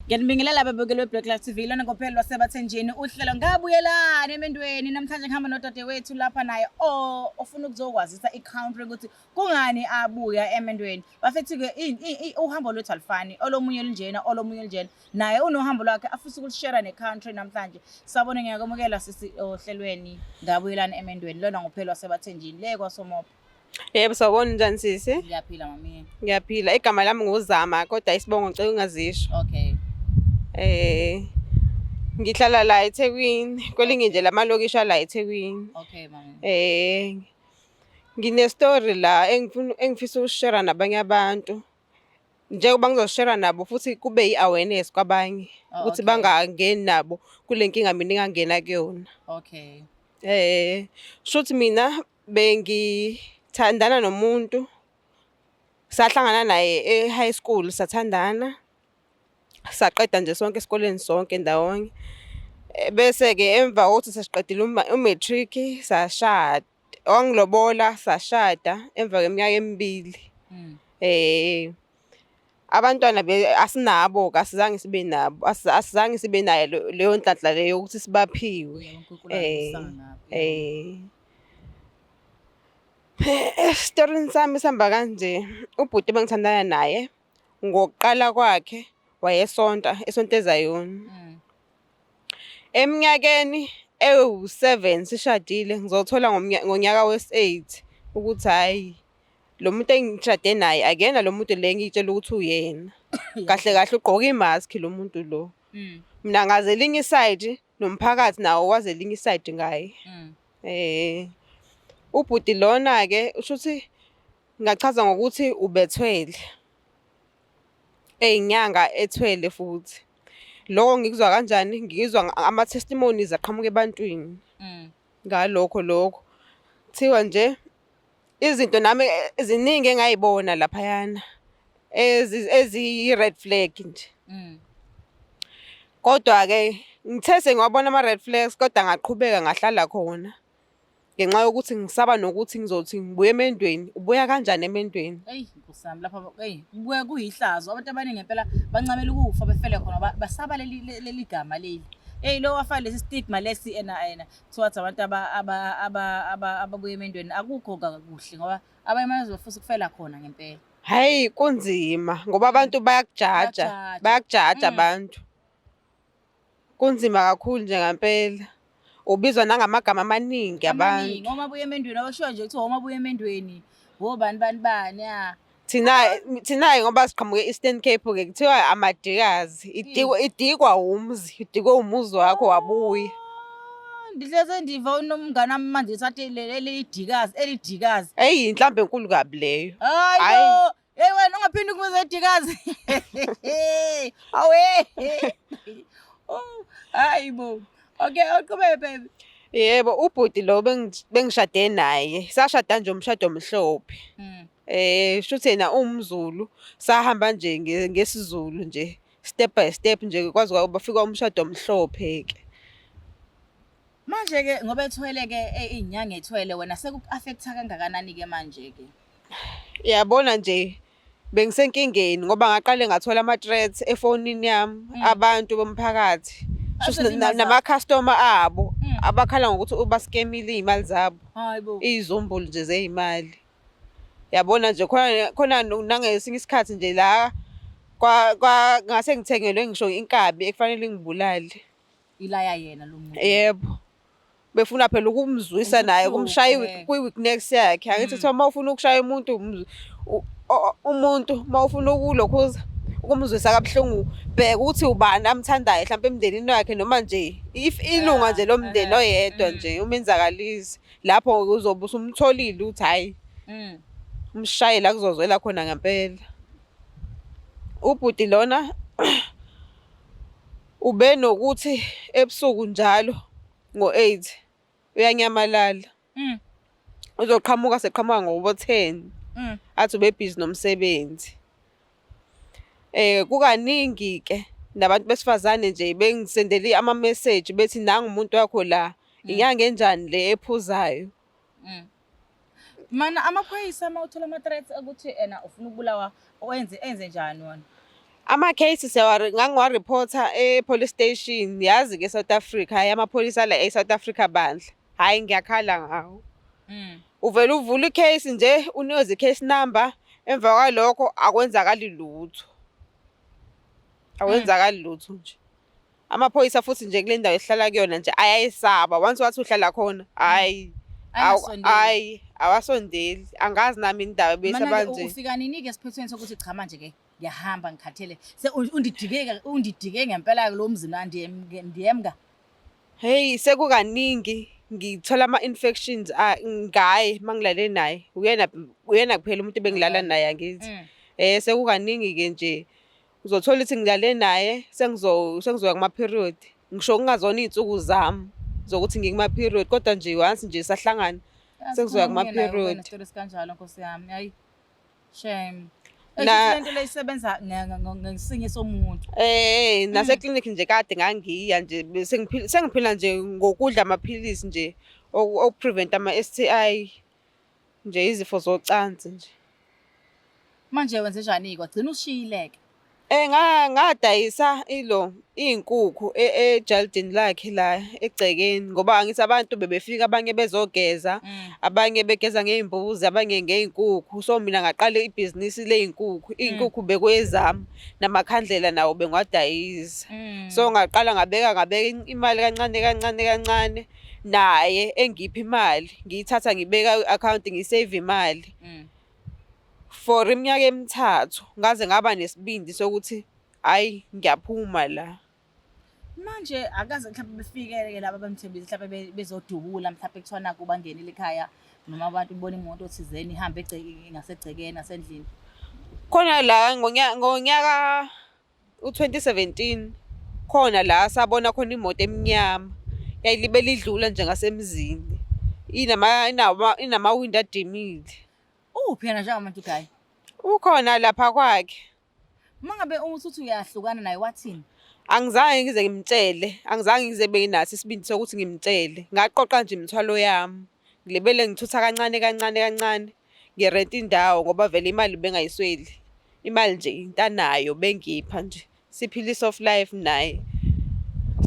Ngiyanibingelela ababukeli beBlack Lives TV lona ngophela lwasebathenjini uhlelo ngabuyelana emendweni namhlanje ngihamba nodadewethu lapha naye ofuna ukuzokwazisa i-country ukuthi kungani abuya emendweni bafethi-ke uhambo lwethu alifani olomunye linjena olomunye linjena naye unohambo lwakhe afisa ukulishare ne-country namhlanje sabone ngiyakwamukela sisi ohlelweni ngabuyelana emendweni lona ngophela lwasebathenjini le kwaSomoba. Yebo, sawubona njani sisi? Ngiyaphila mami. Ngiyaphila. Igama lami nguzama kodwa isibongo ngicela ungazisho. Okay. Ngihlala la eThekwini, kwelinye nje lamalokisha la eThekwini. Okay mami. Ngine story la engifisa ukushare nabanye abantu. Njengoba ngizoshare nabo futhi kube i-awareness kwabanye ukuthi bangangeni nabo kule nkinga mina engangena kuyona. Okay. Shuthi mina bengithandana nomuntu. Sahlangana naye e-high school sathandana. Saqeda nje sonke esikoleni sonke ndawonye. Bese-ke emva kokuthi sesiqedile umatric sashada. Wangilobola sashada emva kweminyaka emibili. Abantwana asinabo asizange sibe nabo asizange sibe nayo leyo nhlanhla leyo ukuthi sibaphiwe. Story sami sihamba kanje. Ubhuti bengithandana naye ngokuqala kwakhe esonteza yona. Eminyakeni ewu7 sishadile ngizothola ngonyaka wesi8 ukuthi hayi lo muntu engishade naye akena lo muntu le ngitshela ukuthi uyena. Kahle kahle ugqoka imask lo muntu lo. Mina ngaze elinye iside nomphakathi nawo waze elinye iside ngaye. Ubhuti lona ke ushuthi ngachaza ngokuthi ubethwele. Inyanga ethwele futhi. Lokho ngikuzwa kanjani? Ngikizwa ama testimonies aqhamuka ebantwini. Ngalokho kuthiwa nje izinto nami eziningi engayibona lapha yana ezi red flag nje. Kodwa ke ngithe sengiwabona ama red flags kodwa ngaqhubeka ngahlala khona. Ngenxa yokuthi ngisaba nokuthi ngizothi ngibuye emendweni. Ubuya kanjani emendweni? Nkusami lapha kubuya kuyihlazo abantu abaningi ngempela bancamela ukufa befele khona basaba leli gama leli. Lo wafa lesi stigma lesi ena towards abantu ababuya emendweni akukho kakuhle ngoba abanye manje bafisa ukufela khona ngempela. Hayi kunzima ngoba abantu bayakujaja abantu. Kunzima kakhulu nje ngempela. Ubizwa nangamagama amaningi abantu. Ngoma buya emendweni awashiwa nje kuthiwa uma buya emendweni bani ya. Thina ngoba siqhamuke e-Eastern Cape ke kuthiwa amadikazi idikwa umuzi wakho wabuya. Ndihleze ndiva unomngane manje sathi leli idikazi. Hey inhlambe enkulu kabi leyo. Hayi. Hey wena ungaphindi ukubuza idikazi. Awe. Hayibo. Okay, uqhubeke baby. Yebo, ubhuti lo bengishade naye. Sashada nje umshado omhlophe. Shuthi yena umZulu, sahamba nje ngesizulu nje, step by step nje kwazi bafika umshado omhlophe ke. Manje ke ngoba ethwele ke inyanga ethwele wena sekuaffecta kangakanani ke manje ke? Yabona nje bengisenkingeni ngoba ngaqale ngathola ama-threats efonini yami abantu bomphakathi. Nama customer abo abakhala ngokuthi ubaskemile izimali zabo. Hayibo. Izombolo nje zezimali. Yabona nje khona nangesinye isikhathi nje la ngase ngithengelwe ngisho inkabi ekufanele ngibulale. Ilaya yena lo muntu. Yebo. Befuna phela ukumzwisa naye kumshaya kwi-weakness yakhe. Angithi uma ufuna ukushaya umuntu mawufuna ukulokhuza ukumzwisa kabuhlungu bheka ukuthi ubani amthandayo mhlawumbe emndenini wakhe noma nje ilunga nje lomndeni oyedwa nje umenzakalise lapho uzobe usumtholile uthi hayi umshaye la kuzozwela khona ngempela. Ubhuti lona ube nokuthi ebusuku njalo ngo8 uyanyamalala. Uzoqhamuka seqhamuka ngo10 athi ube busy nomsebenzi. Kukaningi ke nabantu besifazane nje bengisendele ama message bethi nanga umuntu wakho la inyanga enjani le ephuzayo. Mana amaphoyisa mawuthola ama threats ukuthi ena ufuna ukubulawa enze njani wona? Ama-cases ngangiwareporta e-police station, yazi-ke eSouth Africa, hhayi amapholisa la e-South Africa bandla. Hhayi ngiyakhala ngawo. Uvele uvule i-case nje, unikeze i-case number, emva kwalokho akwenzakali lutho. Akwenzakali lutho nje. Amaphoyisa futhi nje kule ndawo esihlala kuyona nje ayayisaba. Once wathi uhlala khona, hhayi. Hhayi, awasondeli. Angazi nami indaba besaba nje. Ufika nini-ke esiphethweni sokuthi cha manje-ke ngiyahamba ngikhathele. Undidike ngempela lo mzi la ndiyemka. Hey, sekukaningi ngithola ama-infections ngaye mangilale naye. Uyena kuphela umuntu ebengilala naye angithi. Sekukaningi-ke nje. Uzothola ukuthi ngilale naye sengizoya kuma-period. Ngisho kungazona iy'nsuku zami zokuthi ngikuma-period, kodwa nje once nje sahlangana sengizoya kuma-period. Kanjalo Nkosi yami, hayi shame. Lento le isebenza ngesinye somuntu. Naseklinikhi nje kade ngangiya nje sengiphila nje ngokudla amaphilisi nje okuprevent ama-STI nje izifo zocansi nje. Manje wenze njani kwagcina ushiyileke? Ngadayisa iy'nkukhu ejalidini lakhe la egcekeni ngoba angithi abantu bebefika abanye bezogeza, abanye begeza ngey'mbuzi, abanye ngey'nkukhu. So mina ngaqala ibhizinisi ley'nkukhu. Iy'nkukhu bekwezami namakhandlela nawo bengiwadayisa. So ngaqala ngabeka imali kancane kancane kancane, naye engipha imali. Ngiyithatha ngibeka i-akhawunti ngisave imali. For iminyaka emithathu ngaze ngaba nesibindi sokuthi hayi ngiyaphuma la. Manje akaze mhlawumbe befike-ke laba abamthembise mhlawumbe bezodubula mhlawumbe kuthiwa naku bangenile ekhaya noma abantu bebona imoto thizeni ihambe ngasegcekeni nasendlini. Khona la ngonyaka u-2017 khona la sabona khona imoto emnyama yayilibele idlula nje ngasemzini. Inamawindi adimile. Uphi yena njengamanje uGayi? Ukhona lapha kwakhe. Mangabe uthi uyahlukana naye wathini? Angizange ngize ngimtshele, angizange ngize benginasi isibindi sokuthi ngimtshele. Ngaqoqa nje imithwalo yami. Ngilibele ngithutha kancane kancane kancane. Ngirenta indawo ngoba vele imali bengayisweli. Imali nje intanayo bengipha nje. Siphila i-soft life naye.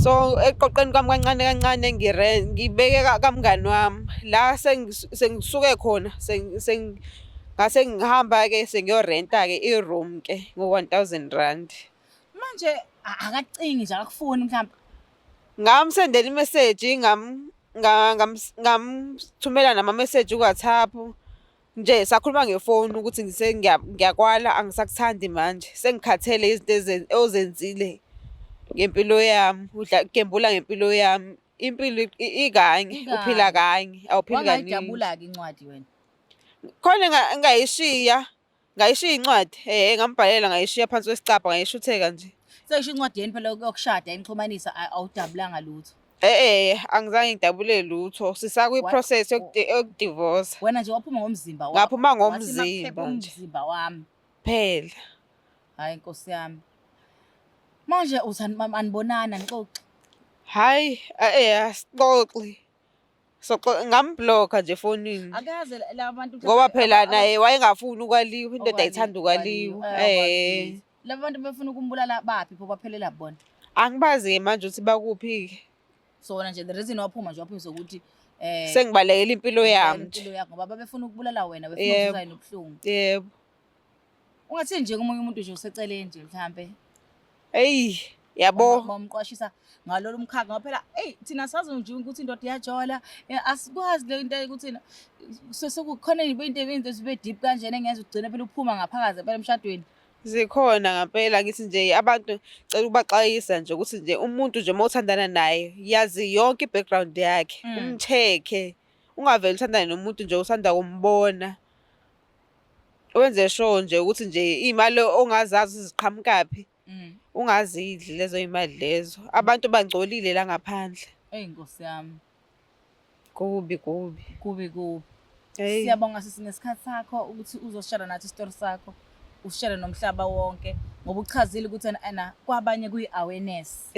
So eqoqeni kwami kancane kancane ngibeke kamngani wami la sengisuke khona ngase ngihamba-ke sengiyorenta-ke i-room-ke ngo-R1,000. Manje akacingi nje akakufuni mhlawumbe. Ngamsendela imeseji ngamthumela nama-message ku-WhatsApp. Nje sakhuluma ngefoni ukuthi ngiyakwala angisakuthandi manje. Sengikhathele izinto ozenzile ngempilo yami, gembula ngempilo yami. Impilo ikanye, uphila kanye, awuphili kaningi. Wangayijabula-ke incwadi wena? Khona ngayishiya incwadi. Ngambhalela ngayishiya phansi kwesicabha ngayishutheka nje. Seyisho incwadi yeni phela yokushada yanixhumanisa awudabulanga lutho? Angizange ngidabule lutho. Sisakwi-process yokudivorce. Wena nje waphuma ngomzimba wakho? Ngaphuma ngomzimba nje. Umzimba wami. Phela. Hayi Nkosi yami. Manje anibonana nixoxe? Hayi, asixoxi. Ngambloka nje efonini. Akaze laba bantu Ngoba phela naye wayengafuni ukwaliwa, indoda ayithanda ukwaliwa. Laba bantu befuna ukumbulala baphi pho baphelela bona? Angibazi-ke manje ukuthi bakuphi-ke. So wena nje the reason waphuma nje waphumisa ukuthi sengibalekela impilo yami nje. Impilo yakho ngoba befuna ukubulala wena befuna ukuzwa nobuhlungu. Yebo. Ungathi nje komunye umuntu nje useceleni nje mhlambe. Hey, yabo. Bamqwashisa ngalolu mkhakha ngoba phela thina sazi nje ukuthi indoda iyajola asikwazi le into ukuthi sekukhona into ezibe deep kanjena engenza ugcine phela uphuma ngaphakathi phela emshadweni. Zikhona ngampela ngithi nje abantu cela ukubaxwayisa nje ukuthi nje umuntu nje mawuthandana naye yazi yonke i-background yakhe, umcheck. Ungaveli uthandane nomuntu nje usanda kumbona. Wenze sure nje ukuthi nje imali ongazazi ziqhamukaphi. Ungazidli lezo imali lezo. Abantu bangcolile la ngaphandle. Nkosi yami. Kubi. Siyabonga ngesikhathi sakho ukuthi uzosishara nathi isitori sakho. Usishare nomhlaba wonke ngoba uchazile ukuthi kwabanye kuyi-awareness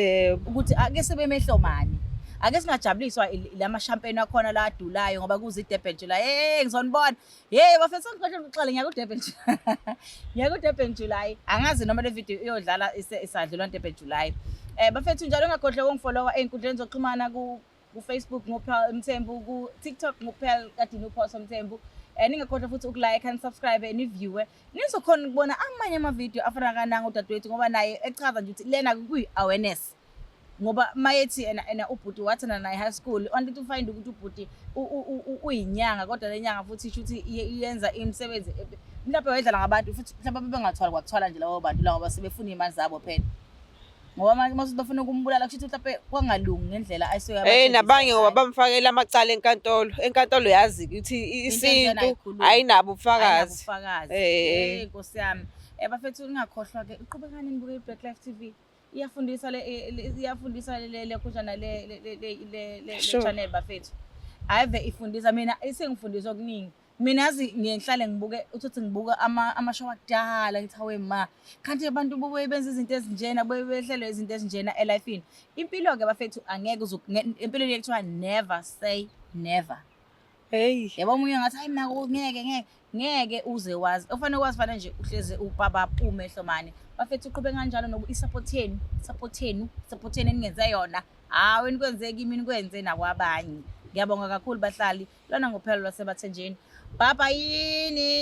ukuthi ake sebemehlomani ake singajabuliswa lama champagne akhona la adulayo ngoba kuze iDurban July ngizonibona bafethu ngikhohle ukuxoxa ngiya kuDurban ngiya kuDurban July angazi noma le video iyodlala isadlulwa eDurban July bafethu njalo ungakhohle ukungifollowa einkundleni zokuxhumana ku-Facebook ngoPearl Mthembu, ku-TikTok ngoPearl Kadini uPhoso Mthembu. Ningakhohlwa futhi ukulike and subscribe niviewe nizokhona ukubona amanye amavideo afana kananga udadewethu ngoba naye echaza nje ukuthi lena kuyi-awareness ngoba mayethi ena ubhuti wathana naye high school only to find ukuthi ubhuti uyinyanga kodwa lenyanga futhi isho ukuthi iyenza imisebenzi mhlawumbe wedlala ngabantu futhi mhlawumbe bengathwala kwakuthwala nje labo bantu la ngoba sebefuna imali zabo phela ngoba manje bafuna ukumbulala kusho ukuthi mhlawumbe kwangalungi ngendlela ayisoya nabanye ngoba bamfakela amacala enkantolo yazi ukuthi isintu ayinabo ubufakazi Nkosi yami bafethu ningakhohlwa ke uqhubekani nibuke iBlack Life TV iyafundisa le khujana le channel bafethu ave ifundisa mina isengifundisa okuningi mina yazi ngihlale ngibuke uthi ngibuka amashow akudala ngithi hawe ma kanti abantu bubuye benza izinto ezinjena behlele izinto ezinjena elifeini impilo ke bafethu angeke empilweni yethu never say never yabo umunye ngathi hayi mina ngeke uze wazi ufanele wazi fana nje uhleze ubaba umehlo mani bafethu uqhubeka kanjalo noku supporteni ningenza yona hawe nikwenze kimi nikwenze nakwabanye ngiyabonga kakhulu bahlali lona ngophelo lwasebathenjeni baba yini